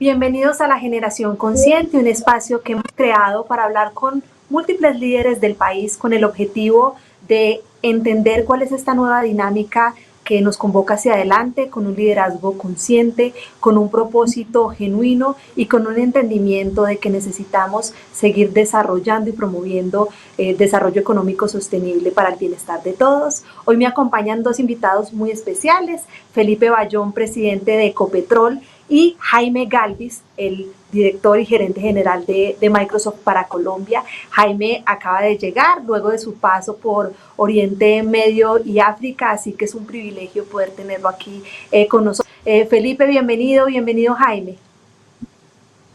Bienvenidos a La Generación Consciente, un espacio que hemos creado para hablar con múltiples líderes del país con el objetivo de entender cuál es esta nueva dinámica que nos convoca hacia adelante, con un liderazgo consciente, con un propósito genuino y con un entendimiento de que necesitamos seguir desarrollando y promoviendo desarrollo económico sostenible para el bienestar de todos. Hoy me acompañan dos invitados muy especiales, Felipe Bayón, presidente de Ecopetrol, y Jaime Galvis, el director y gerente general de Microsoft para Colombia. Jaime acaba de llegar luego de su paso por Oriente Medio y África, así que es un privilegio poder tenerlo aquí con nosotros. Felipe, bienvenido Jaime.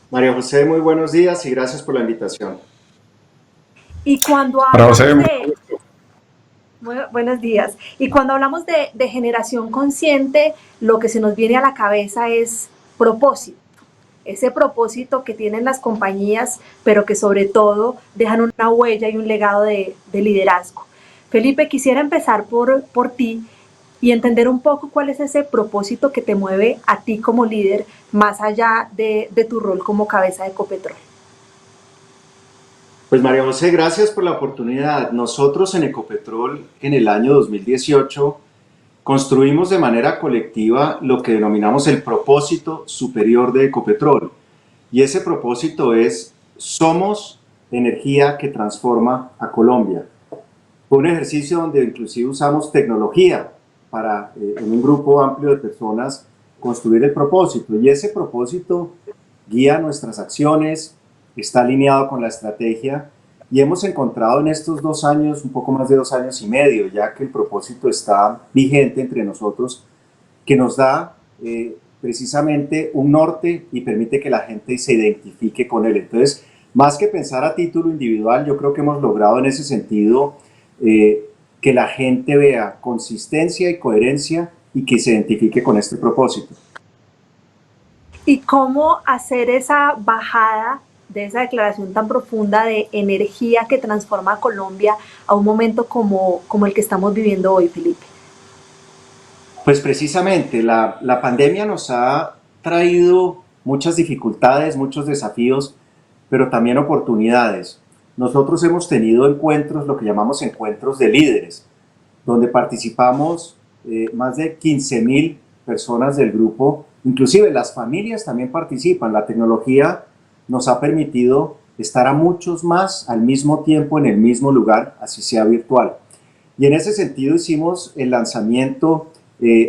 María José, muy buenos días y gracias por la invitación. Y cuando hablamos buenos días. Y cuando hablamos de generación consciente, lo que se nos viene a la cabeza es propósito. Ese propósito que tienen las compañías, pero que sobre todo dejan una huella y un legado de liderazgo. Felipe, quisiera empezar por ti y entender un poco cuál es ese propósito que te mueve a ti como líder, más allá de tu rol como cabeza de Ecopetrol. Pues María José, gracias por la oportunidad. Nosotros en Ecopetrol, en el año 2018, construimos de manera colectiva lo que denominamos el propósito superior de Ecopetrol. Y ese propósito es: somos energía que transforma a Colombia. Fue un ejercicio donde inclusive usamos tecnología para, en un grupo amplio de personas, construir el propósito. Y ese propósito guía nuestras acciones, está alineado con la estrategia, y hemos encontrado en estos 2 años, un poco más de 2 años y medio, ya que el propósito está vigente entre nosotros, que nos da precisamente un norte y permite que la gente se identifique con él. Entonces, más que pensar a título individual, yo creo que hemos logrado en ese sentido que la gente vea consistencia y coherencia y que se identifique con este propósito. ¿Y cómo hacer esa bajada de esa declaración tan profunda de energía que transforma a Colombia a un momento como el que estamos viviendo hoy, Felipe? Pues precisamente la pandemia nos ha traído muchas dificultades, muchos desafíos, pero también oportunidades. Nosotros hemos tenido encuentros, lo que llamamos encuentros de líderes, donde participamos más de 15,000 personas del grupo, inclusive las familias también participan. La tecnología nos ha permitido estar a muchos más al mismo tiempo en el mismo lugar, así sea virtual. Y en ese sentido hicimos el lanzamiento,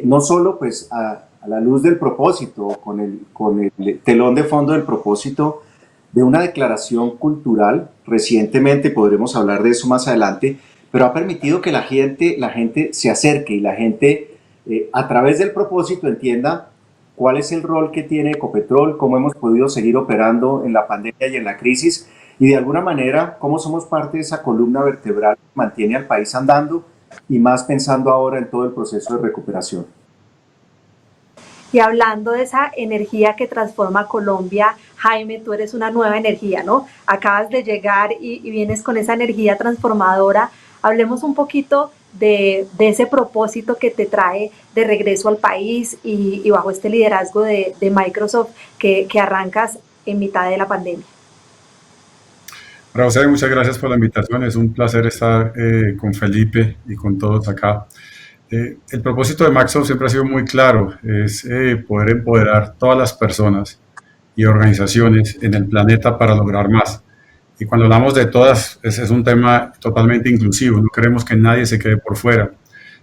no solo pues a la luz del propósito, con el telón de fondo del propósito, de una declaración cultural. Recientemente podremos hablar de eso más adelante, pero ha permitido que la gente se acerque y la gente a través del propósito entienda cuál es el rol que tiene Ecopetrol, cómo hemos podido seguir operando en la pandemia y en la crisis, y de alguna manera cómo somos parte de esa columna vertebral que mantiene al país andando, y más pensando ahora en todo el proceso de recuperación. Y hablando de esa energía que transforma a Colombia, Jaime, tú eres una nueva energía, ¿no? Acabas de llegar y vienes con esa energía transformadora. Hablemos un poquito de ese propósito que te trae de regreso al país y bajo este liderazgo de Microsoft que arrancas en mitad de la pandemia. José, muchas gracias por la invitación. Es un placer estar con Felipe y con todos acá. El propósito de Microsoft siempre ha sido muy claro, es poder empoderar todas las personas y organizaciones en el planeta para lograr más. Y cuando hablamos de todas, ese es un tema totalmente inclusivo, no queremos que nadie se quede por fuera.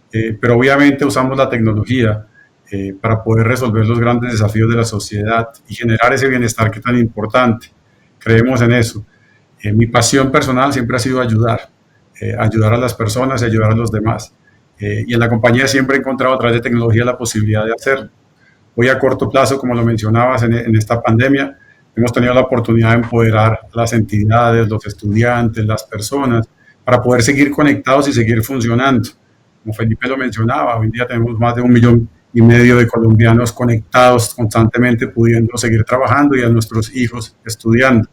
Pero obviamente usamos la tecnología para poder resolver los grandes desafíos de la sociedad y generar ese bienestar que es tan importante. Creemos en eso. Mi pasión personal siempre ha sido ayudar a las personas y ayudar a los demás. Y en la compañía siempre he encontrado a través de tecnología la posibilidad de hacerlo. Hoy a corto plazo, como lo mencionabas, en esta pandemia, hemos tenido la oportunidad de empoderar a las entidades, los estudiantes, las personas, para poder seguir conectados y seguir funcionando. Como Felipe lo mencionaba, hoy en día tenemos más de 1,5 millones de colombianos conectados constantemente, pudiendo seguir trabajando y a nuestros hijos estudiando.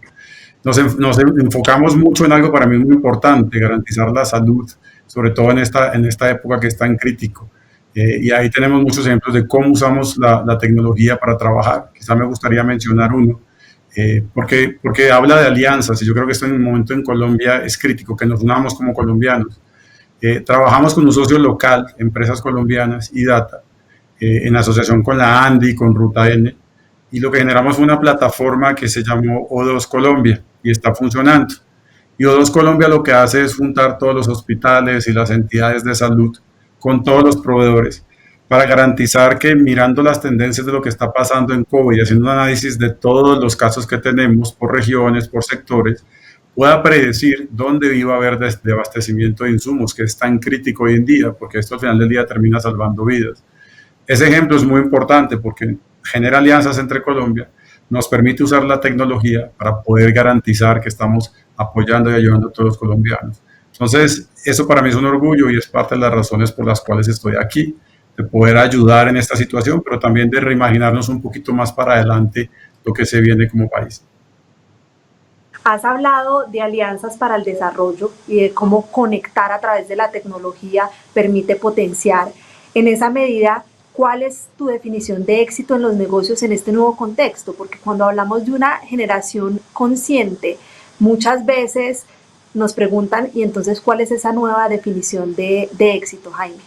Nos enfocamos mucho en algo para mí muy importante, garantizar la salud, sobre todo en esta época que es tan crítico. Y ahí tenemos muchos ejemplos de cómo usamos la tecnología para trabajar. Quizá me gustaría mencionar uno, porque habla de alianzas y yo creo que esto en un momento en Colombia es crítico, que nos unamos como colombianos. Trabajamos con un socio local, empresas colombianas y Data, en asociación con la ANDI, con Ruta N, y lo que generamos fue una plataforma que se llamó O2 Colombia y está funcionando. Y O2 Colombia lo que hace es juntar todos los hospitales y las entidades de salud con todos los proveedores para garantizar que mirando las tendencias de lo que está pasando en COVID y haciendo un análisis de todos los casos que tenemos por regiones, por sectores, pueda predecir dónde iba a haber desabastecimiento de insumos, que es tan crítico hoy en día, porque esto al final del día termina salvando vidas. Ese ejemplo es muy importante porque genera alianzas entre Colombia, nos permite usar la tecnología para poder garantizar que estamos apoyando y ayudando a todos los colombianos. Entonces, eso para mí es un orgullo y es parte de las razones por las cuales estoy aquí, de poder ayudar en esta situación, pero también de reimaginarnos un poquito más para adelante lo que se viene como país. Has hablado de alianzas para el desarrollo y de cómo conectar a través de la tecnología permite potenciar. En esa medida, ¿cuál es tu definición de éxito en los negocios en este nuevo contexto? Porque cuando hablamos de una generación consciente, muchas veces nos preguntan, ¿y entonces cuál es esa nueva definición de éxito, Jaime?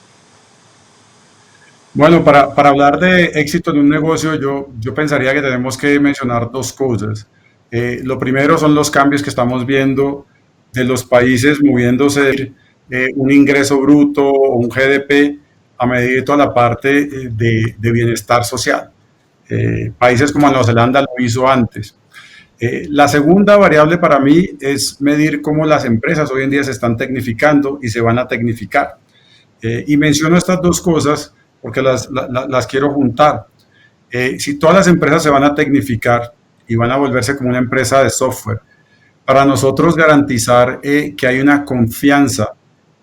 Bueno, para hablar de éxito en un negocio, yo pensaría que tenemos que mencionar dos cosas. Lo primero son los cambios que estamos viendo de los países moviéndose un ingreso bruto o un GDP a medida de toda la parte de bienestar social. Países como Nueva Zelanda lo hizo antes. La segunda variable para mí es medir cómo las empresas hoy en día se están tecnificando y se van a tecnificar. Y menciono estas dos cosas porque las quiero juntar. Si todas las empresas se van a tecnificar y van a volverse como una empresa de software, para nosotros garantizar que hay una confianza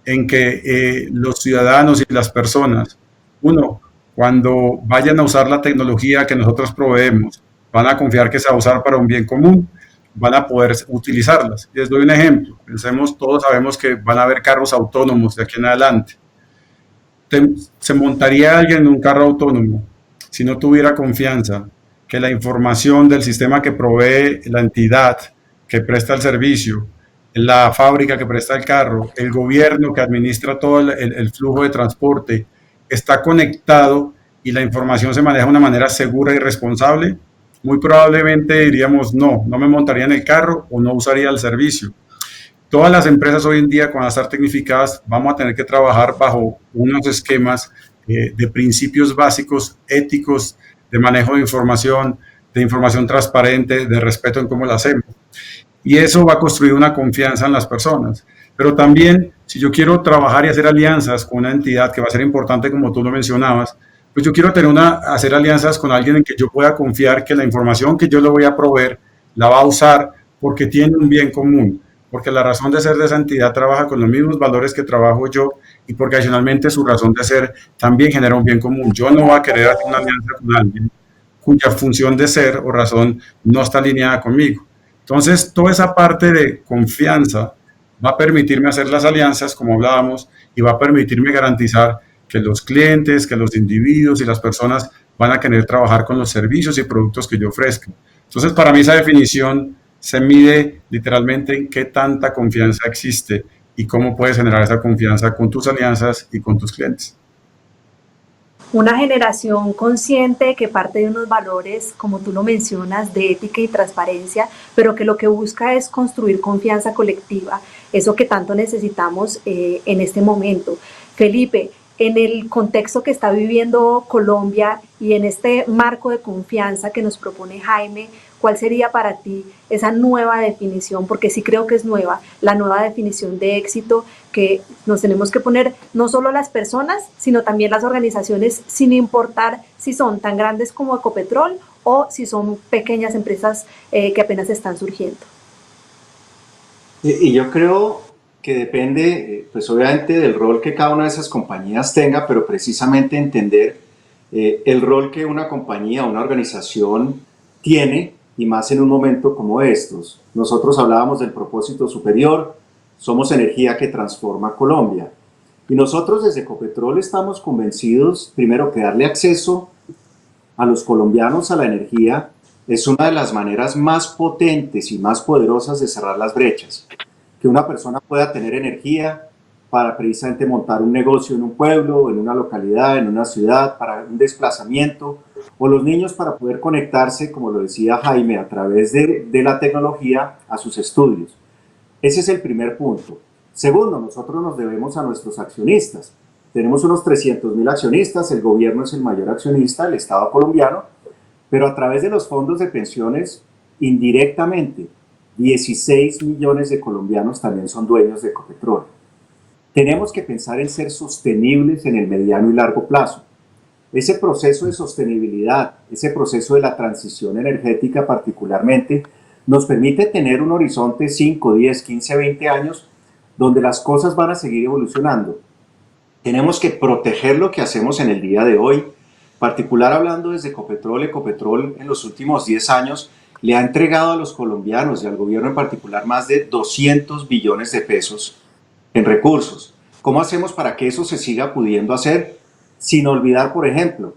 en que los ciudadanos y las personas, uno, cuando vayan a usar la tecnología que nosotros proveemos, van a confiar que se va a usar para un bien común, van a poder utilizarlas. Les doy un ejemplo. Pensemos, todos sabemos que van a haber carros autónomos de aquí en adelante. Se montaría alguien en un carro autónomo si no tuviera confianza que la información del sistema que provee la entidad que presta el servicio, la fábrica que presta el carro, el gobierno que administra todo el flujo de transporte, está conectado y la información se maneja de una manera segura y responsable, muy probablemente diríamos no me montaría en el carro o no usaría el servicio. Todas las empresas hoy en día, cuando van a estar tecnificadas, vamos a tener que trabajar bajo unos esquemas de principios básicos, éticos, de manejo de información transparente, de respeto en cómo lo hacemos. Y eso va a construir una confianza en las personas. Pero también, si yo quiero trabajar y hacer alianzas con una entidad que va a ser importante, como tú lo mencionabas, pues yo quiero hacer alianzas con alguien en que yo pueda confiar que la información que yo le voy a proveer la va a usar porque tiene un bien común, porque la razón de ser de esa entidad trabaja con los mismos valores que trabajo yo y porque adicionalmente su razón de ser también genera un bien común. Yo no voy a querer hacer una alianza con alguien cuya función de ser o razón no está alineada conmigo. Entonces, toda esa parte de confianza va a permitirme hacer las alianzas, como hablábamos, y va a permitirme garantizar que los clientes, que los individuos y las personas van a querer trabajar con los servicios y productos que yo ofrezco. Entonces, para mí esa definición se mide literalmente en qué tanta confianza existe y cómo puedes generar esa confianza con tus alianzas y con tus clientes. Una generación consciente que parte de unos valores, como tú lo mencionas, de ética y transparencia, pero que lo que busca es construir confianza colectiva, eso que tanto necesitamos en este momento. Felipe, en el contexto que está viviendo Colombia y en este marco de confianza que nos propone Jaime, ¿cuál sería para ti esa nueva definición? Porque sí creo que es nueva, la nueva definición de éxito que nos tenemos que poner no solo las personas, sino también las organizaciones, sin importar si son tan grandes como Ecopetrol o si son pequeñas empresas que apenas están surgiendo. Y yo creo que depende, pues obviamente del rol que cada una de esas compañías tenga, pero precisamente entender el rol que una compañía, una organización tiene, y más en un momento como estos. Nosotros hablábamos del propósito superior, somos energía que transforma Colombia. Y nosotros desde Ecopetrol estamos convencidos, primero, que darle acceso a los colombianos a la energía es una de las maneras más potentes y más poderosas de cerrar las brechas. Que una persona pueda tener energía para precisamente montar un negocio en un pueblo, en una localidad, en una ciudad, para un desplazamiento, o los niños para poder conectarse, como lo decía Jaime, a través de la tecnología a sus estudios. Ese es el primer punto. Segundo, nosotros nos debemos a nuestros accionistas. Tenemos unos 300.000 accionistas, el gobierno es el mayor accionista, el Estado colombiano, pero a través de los fondos de pensiones, indirectamente, 16 millones de colombianos también son dueños de Ecopetrol. Tenemos que pensar en ser sostenibles en el mediano y largo plazo. Ese proceso de sostenibilidad, ese proceso de la transición energética particularmente, nos permite tener un horizonte 5, 10, 15, 20 años donde las cosas van a seguir evolucionando. Tenemos que proteger lo que hacemos en el día de hoy, particular hablando desde Ecopetrol. Ecopetrol en los últimos 10 años le ha entregado a los colombianos y al gobierno en particular más de 200 billones de pesos en recursos. ¿Cómo hacemos para que eso se siga pudiendo hacer? Sin olvidar, por ejemplo,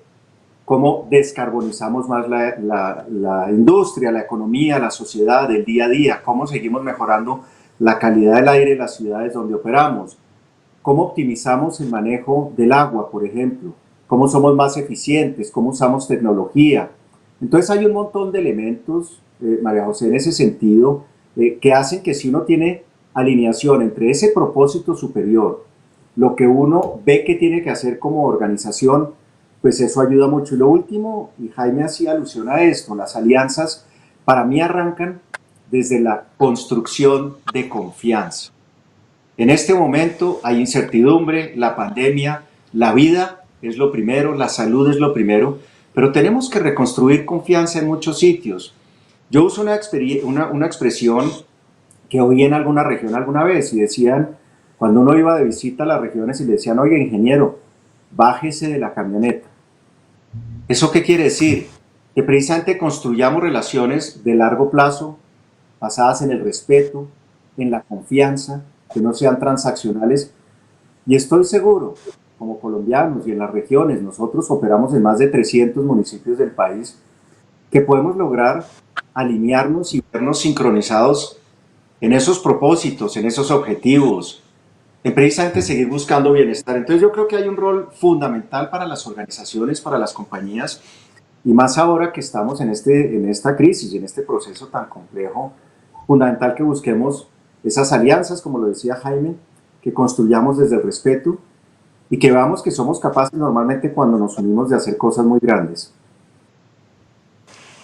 cómo descarbonizamos más la industria, la economía, la sociedad, el día a día, cómo seguimos mejorando la calidad del aire en las ciudades donde operamos, cómo optimizamos el manejo del agua, por ejemplo, cómo somos más eficientes, cómo usamos tecnología. Entonces hay un montón de elementos, María José, en ese sentido, que hacen que si uno tiene alineación entre ese propósito superior, lo que uno ve que tiene que hacer como organización, pues eso ayuda mucho. Y lo último, y Jaime hacía alusión a esto, las alianzas para mí arrancan desde la construcción de confianza. En este momento hay incertidumbre, la pandemia, la vida es lo primero, la salud es lo primero, pero tenemos que reconstruir confianza en muchos sitios. Yo uso una expresión que oí en alguna región alguna vez y decían, cuando uno iba de visita a las regiones y le decían, oye, ingeniero, bájese de la camioneta. ¿Eso qué quiere decir? Que precisamente construyamos relaciones de largo plazo, basadas en el respeto, en la confianza, que no sean transaccionales. Y estoy seguro, como colombianos y en las regiones, nosotros operamos en más de 300 municipios del país, que podemos lograr alinearnos y vernos sincronizados en esos propósitos, en esos objetivos, en precisamente seguir buscando bienestar. Entonces yo creo que hay un rol fundamental para las organizaciones, para las compañías, y más ahora que estamos en esta crisis, en este proceso tan complejo, fundamental que busquemos esas alianzas, como lo decía Jaime, que construyamos desde el respeto y que veamos que somos capaces normalmente cuando nos unimos de hacer cosas muy grandes.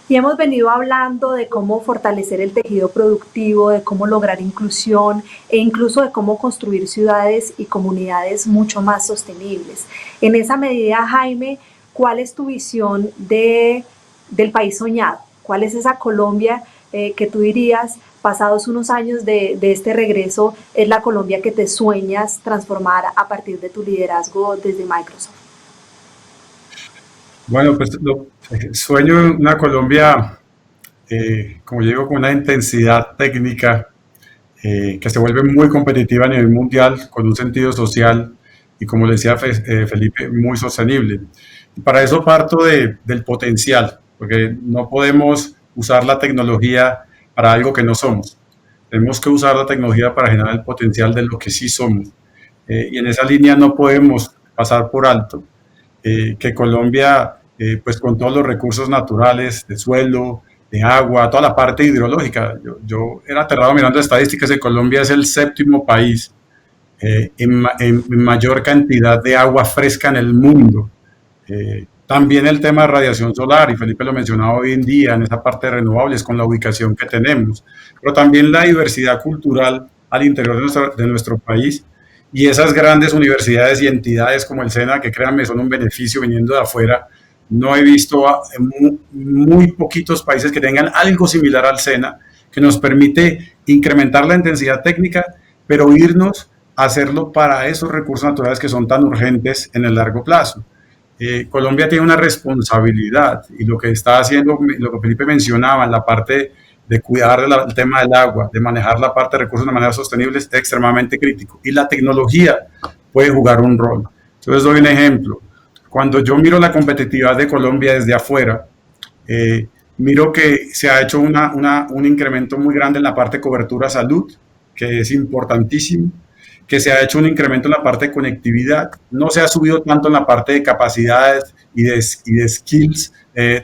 Y hemos venido hablando de cómo fortalecer el tejido productivo, de cómo lograr inclusión e incluso de cómo construir ciudades y comunidades mucho más sostenibles. En esa medida, Jaime, ¿cuál es tu visión del país soñado? ¿Cuál es esa Colombia que tú dirías, pasados unos años de este regreso, es la Colombia que te sueñas transformar a partir de tu liderazgo desde Microsoft? Bueno, pues sueño una Colombia, como yo digo, con una intensidad técnica que se vuelve muy competitiva a nivel mundial, con un sentido social y, como le decía Felipe, muy sostenible. Y para eso parto del potencial, porque no podemos usar la tecnología para algo que no somos. Tenemos que usar la tecnología para generar el potencial de lo que sí somos. Y en esa línea no podemos pasar por alto que Colombia, pues con todos los recursos naturales, de suelo, de agua, toda la parte hidrológica. Yo era aterrado mirando estadísticas de Colombia, es el séptimo país en mayor cantidad de agua fresca en el mundo. También el tema de radiación solar, y Felipe lo mencionaba hoy en día, en esa parte de renovables, con la ubicación que tenemos, pero también la diversidad cultural al interior de nuestro país, y esas grandes universidades y entidades como el SENA, que créanme, son un beneficio viniendo de afuera. No he visto muy poquitos países que tengan algo similar al SENA, que nos permite incrementar la intensidad técnica, pero irnos a hacerlo para esos recursos naturales que son tan urgentes en el largo plazo. Colombia tiene una responsabilidad, y lo que está haciendo, lo que Felipe mencionaba, en la parte de cuidar el tema del agua, de manejar la parte de recursos de manera sostenible, es extremadamente crítico. Y la tecnología puede jugar un rol. Entonces doy un ejemplo. Cuando yo miro la competitividad de Colombia desde afuera, eh, miro que se ha hecho un incremento muy grande en la parte de cobertura salud, que es importantísimo, que se ha hecho un incremento en la parte de conectividad, no se ha subido tanto en la parte de capacidades y de skills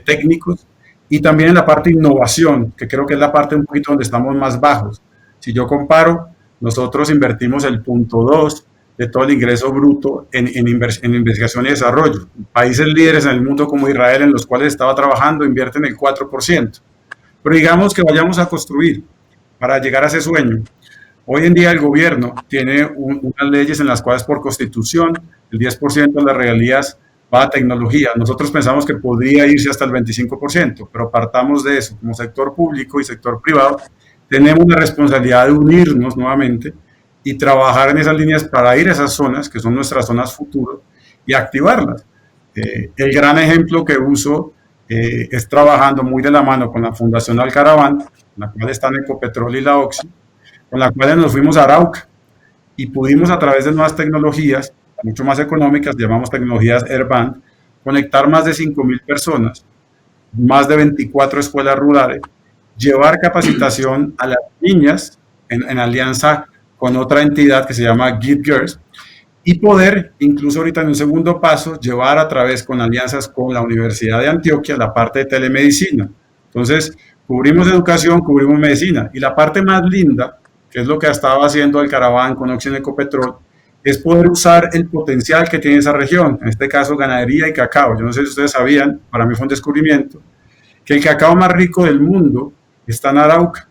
técnicos, y también en la parte de innovación, que creo que es la parte un poquito donde estamos más bajos. Si yo comparo, nosotros invertimos el punto 2 de todo el ingreso bruto en investigación y desarrollo. Países líderes en el mundo como Israel, en los cuales estaba trabajando, invierten el 4%. Pero digamos que vayamos a construir para llegar a ese sueño. Hoy en día el gobierno tiene unas leyes en las cuales por constitución el 10% de las regalías va a tecnología. Nosotros pensamos que podría irse hasta el 25%, pero partamos de eso. Como sector público y sector privado, tenemos la responsabilidad de unirnos nuevamente y trabajar en esas líneas para ir a esas zonas, que son nuestras zonas futuras, y activarlas. El gran ejemplo que uso es trabajando muy de la mano con la Fundación Alcaraván, la cual están Ecopetrol y la Oxy, con la cual nos fuimos a Arauca y pudimos a través de nuevas tecnologías, mucho más económicas, llamamos tecnologías Airband, conectar más de 5.000 personas, más de 24 escuelas rurales, llevar capacitación a las niñas en alianza con otra entidad que se llama Give Girls, y poder, incluso ahorita en un segundo paso, llevar a través con alianzas con la Universidad de Antioquia la parte de telemedicina. Entonces, cubrimos educación, cubrimos medicina, y la parte más linda, que es lo que estaba haciendo Alcaraván con Oxy Ecopetrol, es poder usar el potencial que tiene esa región, en este caso ganadería y cacao. Yo no sé si ustedes sabían, para mí fue un descubrimiento, que el cacao más rico del mundo está en Arauca.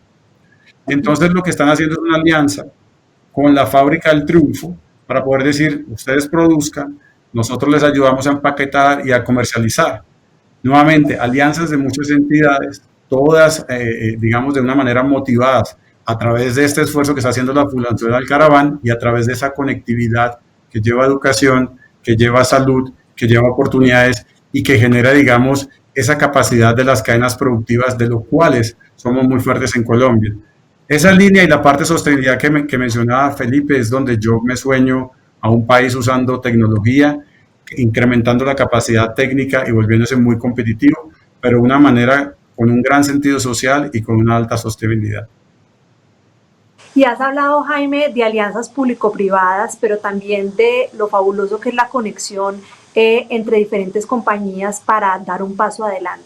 Entonces lo que están haciendo es una alianza con la fábrica del Triunfo para poder decir, ustedes produzcan, nosotros les ayudamos a empaquetar y a comercializar. Nuevamente, alianzas de muchas entidades, todas, digamos, de una manera motivadas a través de este esfuerzo que está haciendo la Fundación Alcaraván y a través de esa conectividad que lleva educación, que lleva salud, que lleva oportunidades y que genera, digamos, esa capacidad de las cadenas productivas, de los cuales somos muy fuertes en Colombia. Esa línea y la parte de sostenibilidad que mencionaba Felipe es donde yo me sueño a un país usando tecnología, incrementando la capacidad técnica y volviéndose muy competitivo, pero de una manera con un gran sentido social y con una alta sostenibilidad. Y has hablado, Jaime, de alianzas público-privadas, pero también de lo fabuloso que es la conexión entre diferentes compañías para dar un paso adelante.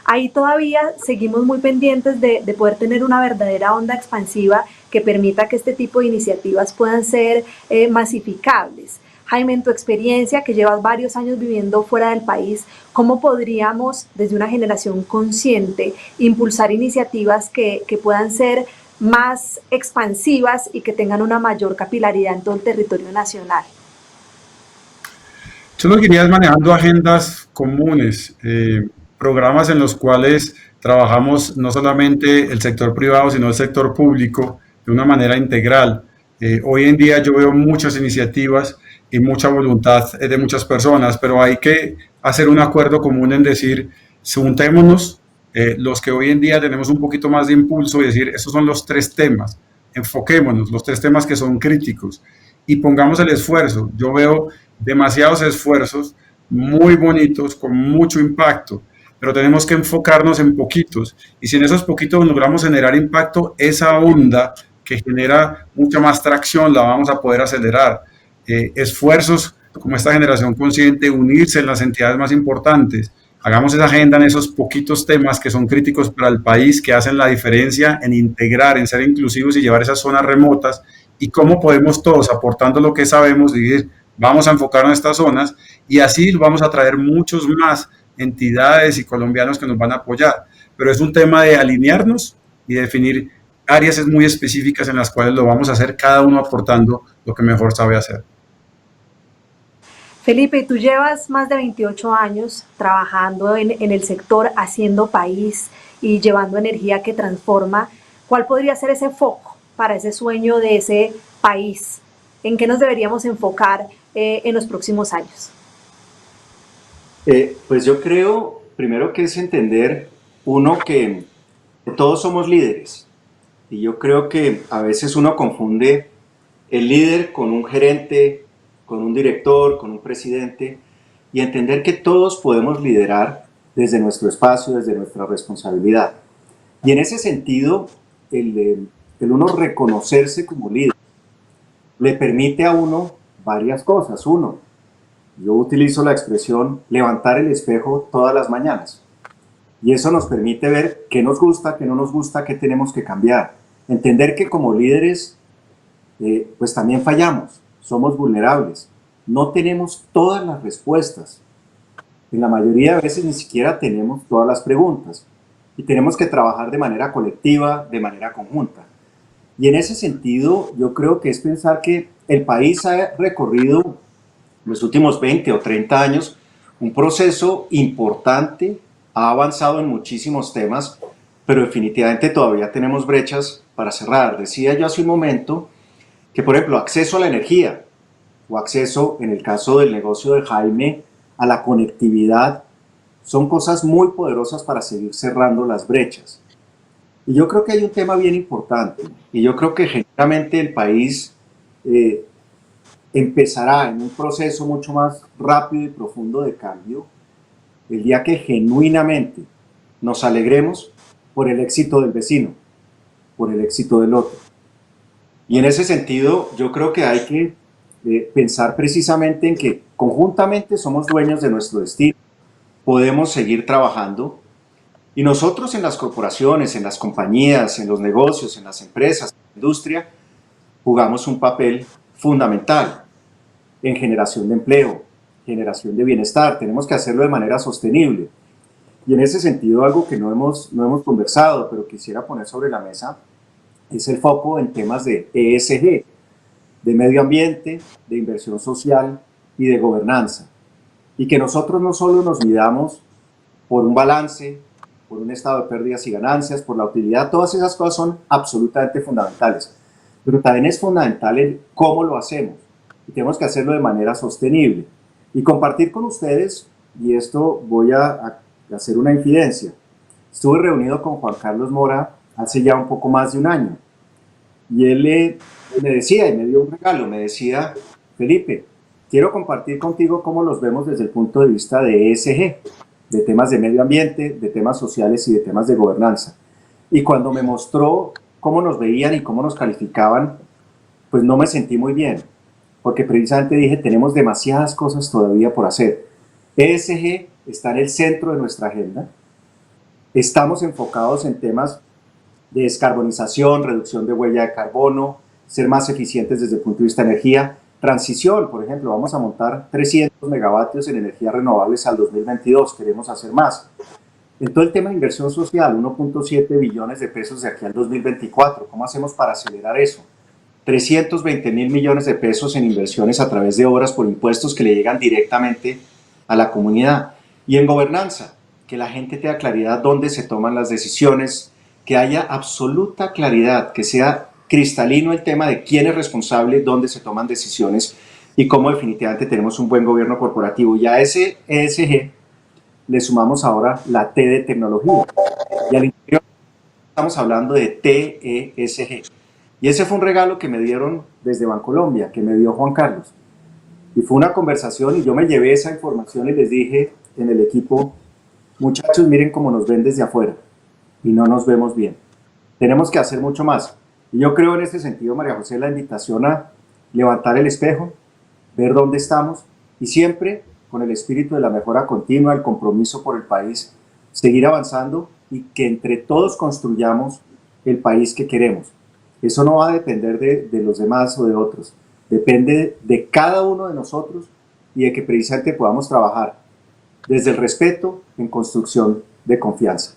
Ahí todavía seguimos muy pendientes de poder tener una verdadera onda expansiva que permita que este tipo de iniciativas puedan ser masificables. Jaime, en tu experiencia, que llevas varios años viviendo fuera del país, ¿cómo podríamos, desde una generación consciente, impulsar iniciativas que puedan ser más expansivas y que tengan una mayor capilaridad en todo el territorio nacional? Yo lo que iría es manejando agendas comunes, programas en los cuales trabajamos no solamente el sector privado, sino el sector público de una manera integral. Hoy en día yo veo muchas iniciativas y mucha voluntad de muchas personas, pero hay que hacer un acuerdo común en decir, juntémonos, los que hoy en día tenemos un poquito más de impulso y decir, estos son los 3 temas, enfoquémonos, los 3 temas que son críticos y pongamos el esfuerzo. Yo veo demasiados esfuerzos muy bonitos, con mucho impacto, pero tenemos que enfocarnos en poquitos. Y si en esos poquitos logramos generar impacto, esa onda que genera mucha más tracción la vamos a poder acelerar. Esfuerzos como esta generación consciente, unirse en las entidades más importantes. Hagamos esa agenda en esos poquitos temas que son críticos para el país, que hacen la diferencia en integrar, en ser inclusivos y llevar esas zonas remotas. Y cómo podemos todos, aportando lo que sabemos, decir, vamos a enfocarnos en estas zonas y así vamos a traer muchos más entidades y colombianos que nos van a apoyar. Pero es un tema de alinearnos y definir áreas muy específicas en las cuales lo vamos a hacer, cada uno aportando lo que mejor sabe hacer. Felipe, tú llevas más de 28 años trabajando en el sector, haciendo país y llevando energía que transforma. ¿Cuál podría ser ese foco para ese sueño de ese país? ¿En qué nos deberíamos enfocar en los próximos años? Pues yo creo, primero que es entender, uno, que todos somos líderes. Y yo creo que a veces uno confunde el líder con un gerente, con un director, con un presidente, y entender que todos podemos liderar desde nuestro espacio, desde nuestra responsabilidad. Y en ese sentido, el uno reconocerse como líder le permite a uno varias cosas. Uno, yo utilizo la expresión levantar el espejo todas las mañanas. Y eso nos permite ver qué nos gusta, qué no nos gusta, qué tenemos que cambiar. Entender que como líderes, pues también fallamos, somos vulnerables, no tenemos todas las respuestas. En la mayoría de veces ni siquiera tenemos todas las preguntas. Y tenemos que trabajar de manera colectiva, de manera conjunta. Y en ese sentido, yo creo que es pensar que el país ha recorrido en los últimos 20 o 30 años un proceso importante, ha avanzado en muchísimos temas, pero definitivamente todavía tenemos brechas para cerrar. Decía yo hace un momento que, por ejemplo, acceso a la energía o acceso, en el caso del negocio de Jaime, a la conectividad, son cosas muy poderosas para seguir cerrando las brechas. Y yo creo que hay un tema bien importante, y yo creo que generalmente el país empezará en un proceso mucho más rápido y profundo de cambio el día que genuinamente nos alegremos por el éxito del vecino, por el éxito del otro. Y en ese sentido, yo creo que hay que pensar precisamente en que conjuntamente somos dueños de nuestro destino, podemos seguir trabajando, y nosotros en las corporaciones, en las compañías, en los negocios, en las empresas, en la industria, jugamos un papel fundamental en generación de empleo, generación de bienestar. Tenemos que hacerlo de manera sostenible. Y en ese sentido, algo que no hemos conversado, pero quisiera poner sobre la mesa, es el foco en temas de ESG, de medio ambiente, de inversión social y de gobernanza. Y que nosotros no solo nos midamos por un balance, por un estado de pérdidas y ganancias, por la utilidad, todas esas cosas son absolutamente fundamentales. Pero también es fundamental el cómo lo hacemos. Y tenemos que hacerlo de manera sostenible. Y compartir con ustedes, y esto voy a hacer una infidencia. Estuve reunido con Juan Carlos Mora hace ya un poco más de un año. Y él me decía, y me dio un regalo, me decía: Felipe, quiero compartir contigo cómo los vemos desde el punto de vista de ESG, de temas de medio ambiente, de temas sociales y de temas de gobernanza. Y cuando me mostró cómo nos veían y cómo nos calificaban, pues no me sentí muy bien, porque precisamente dije, tenemos demasiadas cosas todavía por hacer. ESG está en el centro de nuestra agenda, estamos enfocados en temas de descarbonización, reducción de huella de carbono, ser más eficientes desde el punto de vista de energía, transición, por ejemplo, vamos a montar 300 megavatios en energías renovables al 2022, queremos hacer más. En todo el tema de inversión social, 1.7 billones de pesos de aquí al 2024, ¿cómo hacemos para acelerar eso? 320.000 millones de pesos en inversiones a través de obras por impuestos que le llegan directamente a la comunidad. Y en gobernanza, que la gente tenga claridad dónde se toman las decisiones, que haya absoluta claridad, que sea cristalino el tema de quién es responsable, dónde se toman decisiones y cómo definitivamente tenemos un buen gobierno corporativo. Y a ese ESG le sumamos ahora la T de tecnología. Y al interior estamos hablando de TESG. Y ese fue un regalo que me dieron desde Bancolombia, que me dio Juan Carlos. Y fue una conversación y yo me llevé esa información y les dije en el equipo: muchachos, miren cómo nos ven desde afuera y no nos vemos bien. Tenemos que hacer mucho más. Y yo creo en este sentido, María José, la invitación a levantar el espejo, ver dónde estamos y siempre con el espíritu de la mejora continua, el compromiso por el país, seguir avanzando y que entre todos construyamos el país que queremos. Eso no va a depender de los demás o de otros, depende de cada uno de nosotros y de que precisamente podamos trabajar desde el respeto en construcción de confianza.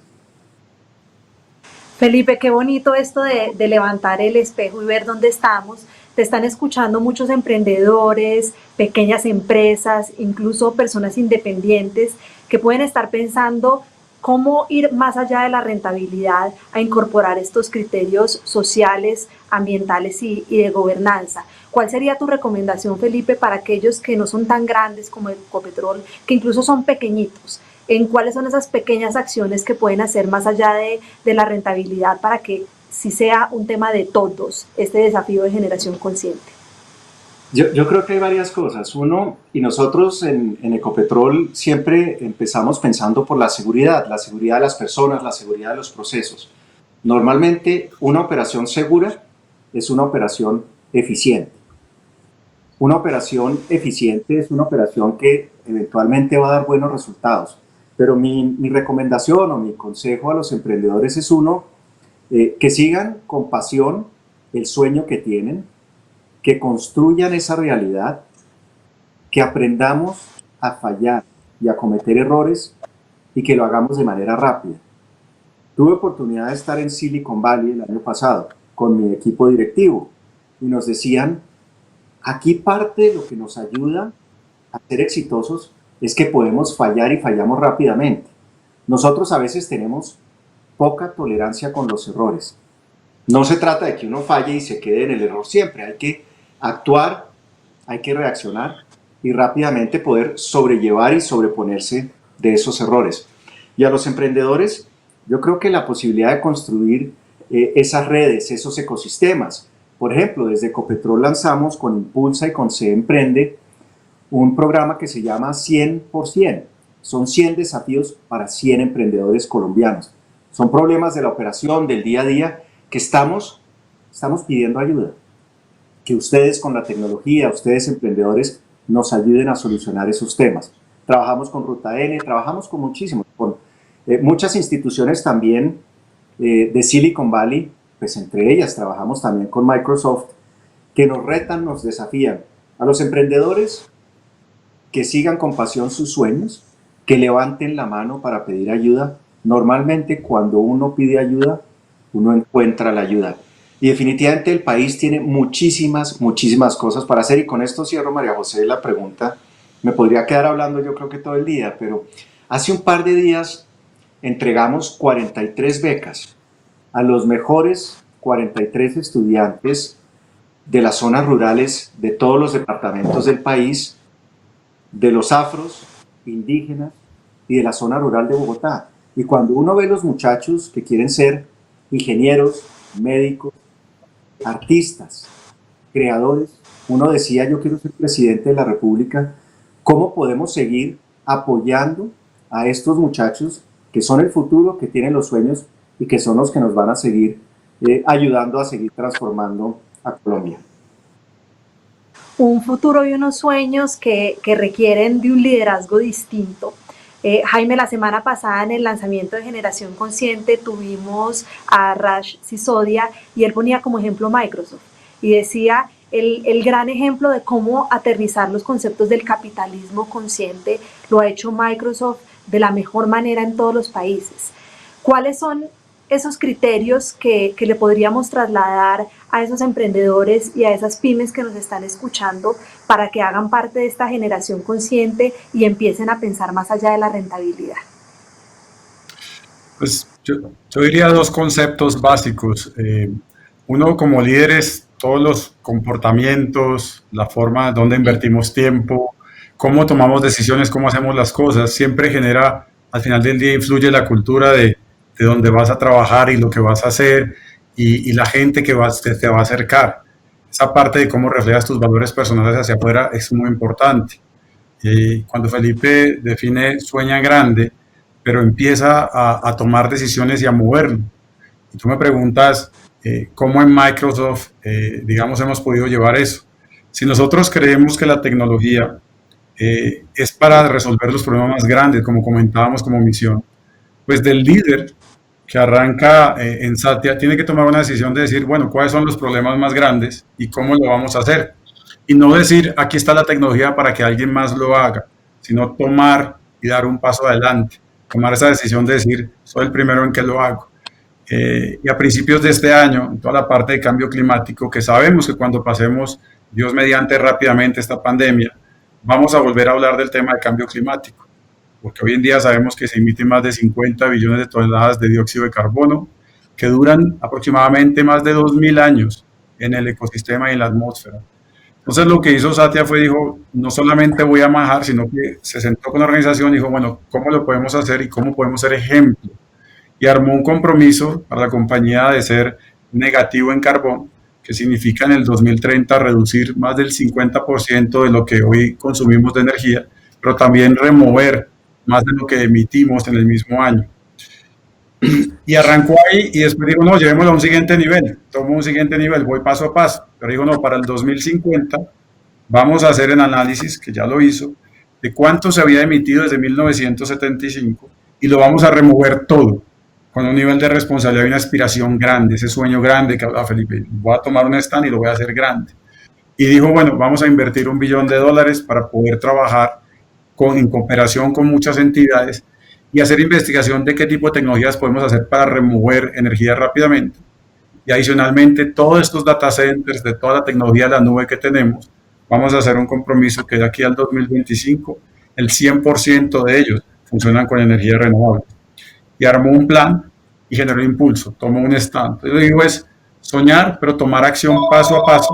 Felipe, qué bonito esto de levantar el espejo y ver dónde estamos. Te están escuchando muchos emprendedores, pequeñas empresas, incluso personas independientes que pueden estar pensando cómo ir más allá de la rentabilidad a incorporar estos criterios sociales, ambientales y de gobernanza. ¿Cuál sería tu recomendación, Felipe, para aquellos que no son tan grandes como Ecopetrol, que incluso son pequeñitos? ¿En cuáles son esas pequeñas acciones que pueden hacer más allá de la rentabilidad para que sí sea un tema de todos este desafío de generación consciente? Yo creo que hay varias cosas. Uno, y nosotros en Ecopetrol siempre empezamos pensando por la seguridad de las personas, la seguridad de los procesos. Normalmente una operación segura es una operación eficiente. Una operación eficiente es una operación que eventualmente va a dar buenos resultados. Pero mi recomendación o mi consejo a los emprendedores es uno, que sigan con pasión el sueño que tienen, que construyan esa realidad, que aprendamos a fallar y a cometer errores y que lo hagamos de manera rápida. Tuve oportunidad de estar en Silicon Valley el año pasado con mi equipo directivo y nos decían, aquí parte de lo que nos ayuda a ser exitosos es que podemos fallar y fallamos rápidamente. Nosotros a veces tenemos poca tolerancia con los errores. No se trata de que uno falle y se quede en el error siempre, hay que actuar, hay que reaccionar y rápidamente poder sobrellevar y sobreponerse de esos errores. Y a los emprendedores, yo creo que la posibilidad de construir esas redes, esos ecosistemas. Por ejemplo, desde Ecopetrol lanzamos con Impulsa y con Se Emprende un programa que se llama 100%. Son 100 desafíos para 100 emprendedores colombianos. Son problemas de la operación, del día a día, que estamos pidiendo ayuda. Que ustedes con la tecnología, ustedes emprendedores, nos ayuden a solucionar esos temas. Trabajamos con Ruta N, trabajamos con muchísimos, con muchas instituciones también de Silicon Valley, pues entre ellas trabajamos también con Microsoft, que nos retan, nos desafían. A los emprendedores que sigan con pasión sus sueños, que levanten la mano para pedir ayuda. Normalmente cuando uno pide ayuda, uno encuentra la ayuda. Y definitivamente el país tiene muchísimas cosas para hacer. Y con esto cierro, María José, la pregunta. Me podría quedar hablando yo creo que todo el día, pero hace un par de días entregamos 43 becas a los mejores 43 estudiantes de las zonas rurales de todos los departamentos del país, de los afros, indígenas y de la zona rural de Bogotá. Y cuando uno ve los muchachos que quieren ser ingenieros, médicos, artistas, creadores, uno decía, yo quiero ser presidente de la República, ¿cómo podemos seguir apoyando a estos muchachos que son el futuro, que tienen los sueños y que son los que nos van a seguir ayudando a seguir transformando a Colombia? Un futuro y unos sueños que requieren de un liderazgo distinto. Jaime, la semana pasada en el lanzamiento de Generación Consciente tuvimos a Raj Sisodia y él ponía como ejemplo Microsoft y decía el gran ejemplo de cómo aterrizar los conceptos del capitalismo consciente lo ha hecho Microsoft de la mejor manera en todos los países. ¿Cuáles son esos criterios que le podríamos trasladar a esos emprendedores y a esas pymes que nos están escuchando para que hagan parte de esta generación consciente y empiecen a pensar más allá de la rentabilidad? Pues yo diría dos conceptos básicos. Uno, como líderes, todos los comportamientos, la forma donde invertimos tiempo, cómo tomamos decisiones, cómo hacemos las cosas, siempre genera, al final del día, influye la cultura de dónde vas a trabajar y lo que vas a hacer y la gente que te va a acercar. Esa parte de cómo reflejas tus valores personales hacia afuera es muy importante. Cuando Felipe define sueña grande, pero empieza a tomar decisiones y a moverlo. Y tú me preguntas, ¿cómo en Microsoft, digamos, hemos podido llevar eso? Si nosotros creemos que la tecnología es para resolver los problemas más grandes, como comentábamos como misión, pues del líder que arranca en Satya tiene que tomar una decisión de decir, bueno, ¿cuáles son los problemas más grandes y cómo lo vamos a hacer? Y no decir, aquí está la tecnología para que alguien más lo haga, sino tomar y dar un paso adelante, tomar esa decisión de decir, soy el primero en que lo hago. Y a principios de este año, en toda la parte de cambio climático, que sabemos que cuando pasemos, Dios mediante, rápidamente esta pandemia, vamos a volver a hablar del tema de cambio climático, porque hoy en día sabemos que se emiten más de 50 billones de toneladas de dióxido de carbono, que duran aproximadamente más de 2000 años en el ecosistema y en la atmósfera. Entonces lo que hizo Satya fue, dijo, no solamente voy a manejar, sino que se sentó con la organización y dijo, bueno, ¿cómo lo podemos hacer y cómo podemos ser ejemplo? Y armó un compromiso para la compañía de ser negativo en carbón que significa en el 2030 reducir más del 50% de lo que hoy consumimos de energía, pero también remover más de lo que emitimos en el mismo año. Y arrancó ahí y después dijo, no, llevémoslo a un siguiente nivel, tomo un siguiente nivel, voy paso a paso. Pero dijo, no, para el 2050 vamos a hacer el análisis, que ya lo hizo, de cuánto se había emitido desde 1975 y lo vamos a remover todo, con un nivel de responsabilidad y una aspiración grande, ese sueño grande que habla Felipe. Voy a tomar un stand y lo voy a hacer grande. Y dijo, bueno, vamos a invertir $1 billón para poder trabajar en cooperación con muchas entidades y hacer investigación de qué tipo de tecnologías podemos hacer para remover energía rápidamente. Y adicionalmente, todos estos data centers, de toda la tecnología de la nube que tenemos, vamos a hacer un compromiso que de aquí al 2025, el 100% de ellos funcionan con energía renovable. Y armó un plan y generó impulso, tomó un stand. Yo digo es soñar, pero tomar acción paso a paso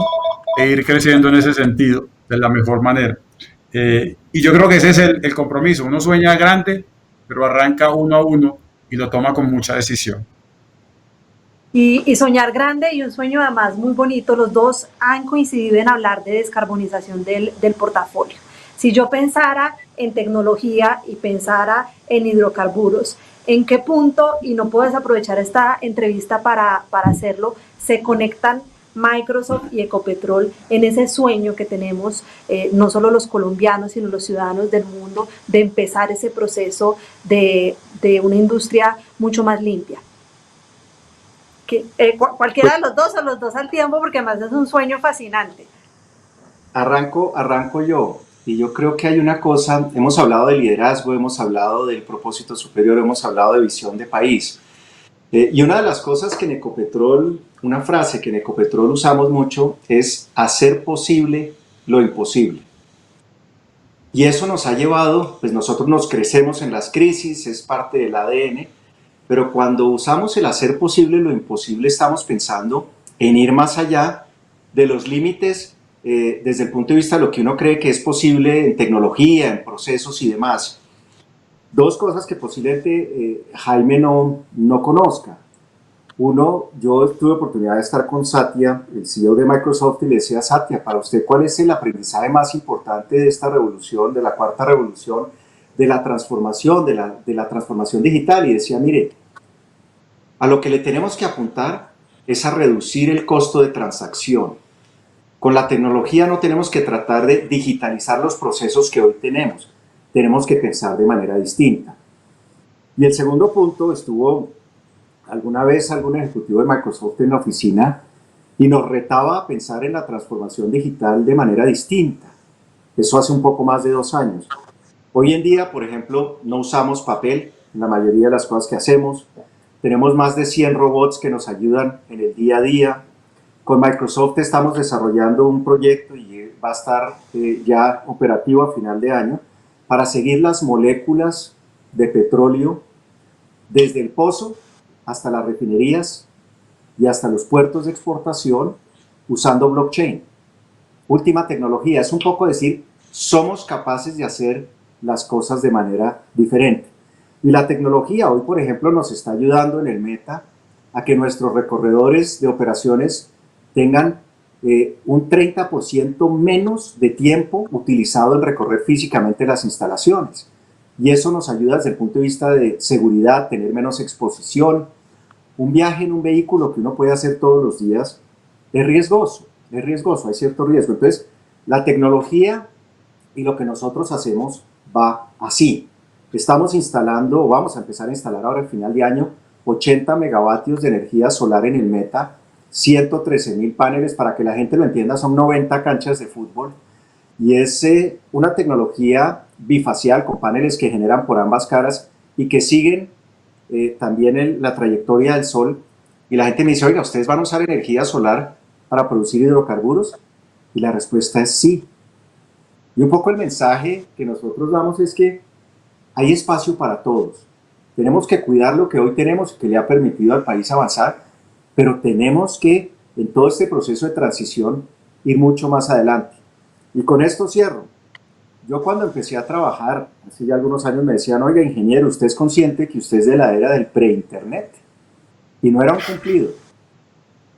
e ir creciendo en ese sentido de la mejor manera. Y yo creo que ese es el compromiso. Uno sueña grande, pero arranca uno a uno y lo toma con mucha decisión. Y soñar grande y un sueño además muy bonito, los dos han coincidido en hablar de descarbonización del portafolio. Si yo pensara en tecnología y pensara en hidrocarburos, ¿en qué punto, y no puedes aprovechar esta entrevista para hacerlo, se conectan Microsoft y Ecopetrol en ese sueño que tenemos, no solo los colombianos, sino los ciudadanos del mundo, de empezar ese proceso de una industria mucho más limpia? Cualquiera de los dos o los dos al tiempo, porque además es un sueño fascinante. Arranco yo. Y yo creo que hay una cosa, hemos hablado de liderazgo, hemos hablado del propósito superior, hemos hablado de visión de país. Y una de las cosas que en Ecopetrol, una frase que en Ecopetrol usamos mucho es hacer posible lo imposible. Y eso nos ha llevado, pues nosotros nos crecemos en las crisis, es parte del ADN, pero cuando usamos el hacer posible lo imposible estamos pensando en ir más allá de los límites desde el punto de vista de lo que uno cree que es posible en tecnología, en procesos y demás. Dos cosas que posiblemente Jaime no conozca. Uno, yo tuve oportunidad de estar con Satya, el CEO de Microsoft, y le decía a Satya, para usted, ¿cuál es el aprendizaje más importante de esta revolución, de la cuarta revolución, de la transformación, de la transformación digital? Y decía, mire, a lo que le tenemos que apuntar es a reducir el costo de transacción. Con la tecnología no tenemos que tratar de digitalizar los procesos que hoy tenemos. Tenemos que pensar de manera distinta. Y el segundo punto, estuvo alguna vez algún ejecutivo de Microsoft en la oficina y nos retaba a pensar en la transformación digital de manera distinta. Eso hace un poco más de 2 años. Hoy en día, por ejemplo, no usamos papel en la mayoría de las cosas que hacemos. Tenemos más de 100 robots que nos ayudan en el día a día. Con Microsoft estamos desarrollando un proyecto y va a estar ya operativo a final de año para seguir las moléculas de petróleo desde el pozo hasta las refinerías y hasta los puertos de exportación usando blockchain. Última tecnología, es un poco decir, somos capaces de hacer las cosas de manera diferente. Y la tecnología hoy, por ejemplo, nos está ayudando en el Meta a que nuestros recorredores de operaciones tengan un 30% menos de tiempo utilizado en recorrer físicamente las instalaciones. Y eso nos ayuda desde el punto de vista de seguridad, tener menos exposición. Un viaje en un vehículo que uno puede hacer todos los días es riesgoso, hay cierto riesgo. Entonces, la tecnología y lo que nosotros hacemos va así. Estamos instalando, o vamos a empezar a instalar ahora al final de año, 80 megavatios de energía solar en el Meta, 113,000 paneles, para que la gente lo entienda, son 90 canchas de fútbol, y es una tecnología bifacial con paneles que generan por ambas caras y que siguen también la trayectoria del sol. Y la gente me dice, oiga, ¿ustedes van a usar energía solar para producir hidrocarburos? Y la respuesta es sí. Y un poco el mensaje que nosotros damos es que hay espacio para todos. Tenemos que cuidar lo que hoy tenemos y que le ha permitido al país avanzar, pero tenemos que, en todo este proceso de transición, ir mucho más adelante. Y con esto cierro. Yo cuando empecé a trabajar, hace ya algunos años, me decían, oiga, ingeniero, ¿usted es consciente que usted es de la era del pre-internet? Y no era un cumplido.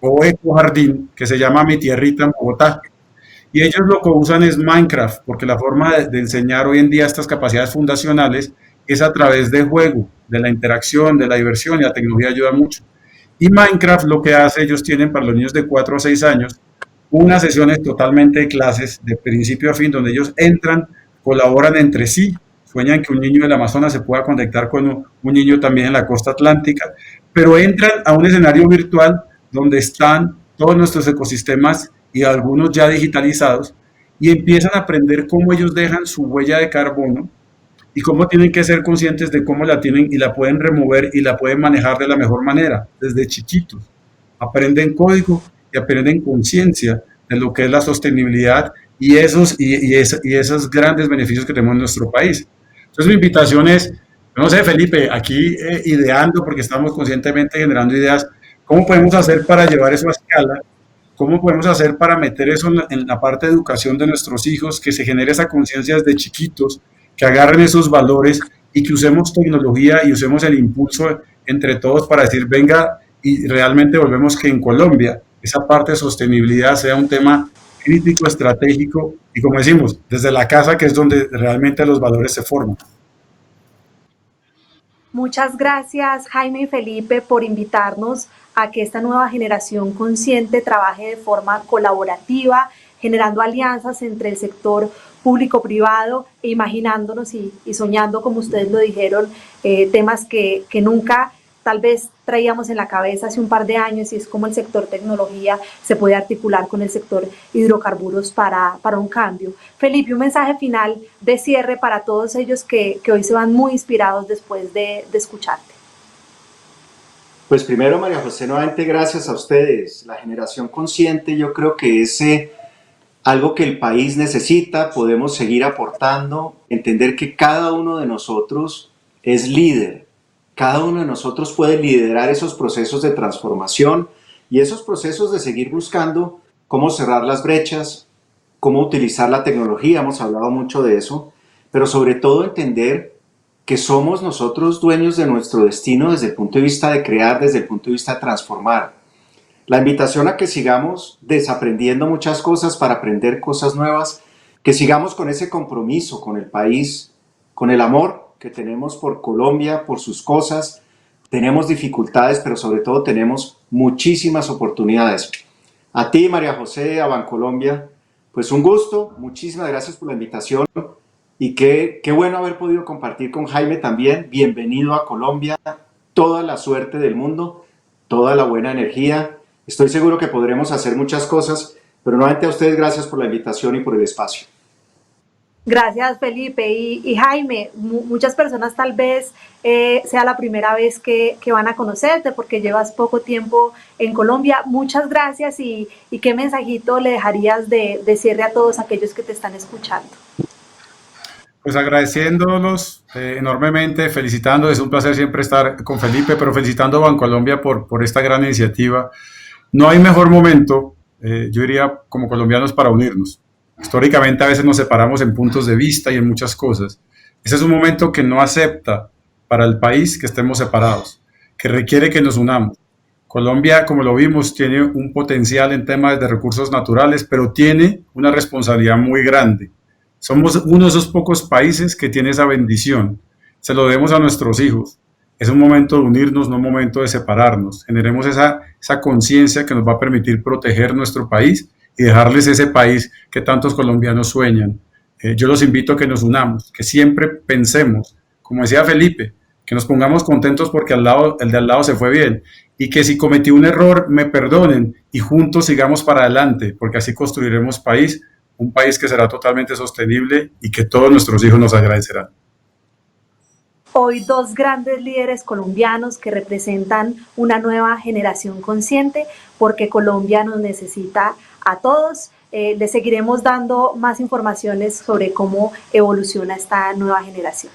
o ecojardín que se llama Mi Tierrita en Bogotá. Y ellos lo que usan es Minecraft, porque la forma de enseñar hoy en día estas capacidades fundacionales es a través de juego, de la interacción, de la diversión, y la tecnología ayuda mucho. Y Minecraft lo que hace, ellos tienen para los niños de 4 a 6 años unas sesiones totalmente de clases de principio a fin, donde ellos entran, colaboran entre sí, sueñan que un niño del Amazonas se pueda conectar con un niño también en la costa atlántica, pero entran a un escenario virtual donde están todos nuestros ecosistemas y algunos ya digitalizados, y empiezan a aprender cómo ellos dejan su huella de carbono y cómo tienen que ser conscientes de cómo la tienen y la pueden remover y la pueden manejar de la mejor manera, desde chiquitos. Aprenden código y aprenden conciencia de lo que es la sostenibilidad y esos grandes beneficios que tenemos en nuestro país. Entonces mi invitación es, no sé, Felipe, aquí ideando, porque estamos conscientemente generando ideas, ¿cómo podemos hacer para llevar eso a escala? ¿Cómo podemos hacer para meter eso en la parte de educación de nuestros hijos, que se genere esa conciencia desde chiquitos, que agarren esos valores y que usemos tecnología y usemos el impulso entre todos para decir, venga, y realmente volvemos que en Colombia esa parte de sostenibilidad sea un tema crítico, estratégico y como decimos, desde la casa que es donde realmente los valores se forman. Muchas gracias, Jaime y Felipe, por invitarnos a que esta nueva generación consciente trabaje de forma colaborativa, generando alianzas entre el sector público-privado e imaginándonos y soñando, como ustedes lo dijeron, temas que nunca tal vez traíamos en la cabeza hace un par de años, y es como el sector tecnología se puede articular con el sector hidrocarburos para un cambio. Felipe, un mensaje final de cierre para todos ellos que hoy se van muy inspirados después de escucharte. Pues primero, María José, nuevamente gracias a ustedes. La generación consciente yo creo que es algo que el país necesita, podemos seguir aportando, entender que cada uno de nosotros es líder. Cada uno de nosotros puede liderar esos procesos de transformación y esos procesos de seguir buscando cómo cerrar las brechas, cómo utilizar la tecnología, hemos hablado mucho de eso, pero sobre todo entender que somos nosotros dueños de nuestro destino desde el punto de vista de crear, desde el punto de vista de transformar. La invitación a que sigamos desaprendiendo muchas cosas para aprender cosas nuevas, que sigamos con ese compromiso con el país, con el amor que tenemos por Colombia, por sus cosas. Tenemos dificultades, pero sobre todo tenemos muchísimas oportunidades. A ti, María José, a Bancolombia, pues un gusto, muchísimas gracias por la invitación y qué bueno haber podido compartir con Jaime también. Bienvenido a Colombia, toda la suerte del mundo, toda la buena energía. Estoy seguro que podremos hacer muchas cosas, pero nuevamente a ustedes gracias por la invitación y por el espacio. Gracias, Felipe. Y Jaime, muchas personas tal vez sea la primera vez que van a conocerte porque llevas poco tiempo en Colombia. Muchas gracias y qué mensajito le dejarías de cierre a todos aquellos que te están escuchando. Pues agradeciéndolos enormemente, felicitando, es un placer siempre estar con Felipe, pero felicitando a Bancolombia por esta gran iniciativa. No hay mejor momento, yo diría, como colombianos para unirnos. Históricamente a veces nos separamos en puntos de vista y en muchas cosas. Ese es un momento que no acepta para el país que estemos separados, que requiere que nos unamos. Colombia, como lo vimos, tiene un potencial en temas de recursos naturales, pero tiene una responsabilidad muy grande. Somos uno de esos pocos países que tiene esa bendición. Se lo debemos a nuestros hijos. Es un momento de unirnos, no un momento de separarnos. Generemos esa conciencia que nos va a permitir proteger nuestro país y dejarles ese país que tantos colombianos sueñan. Yo los invito a que nos unamos, que siempre pensemos, como decía Felipe, que nos pongamos contentos porque el de al lado se fue bien y que si cometí un error me perdonen y juntos sigamos para adelante, porque así construiremos país, un país que será totalmente sostenible y que todos nuestros hijos nos agradecerán. Hoy dos grandes líderes colombianos que representan una nueva generación consciente, porque Colombia nos necesita a todos. Les seguiremos dando más informaciones sobre cómo evoluciona esta nueva generación.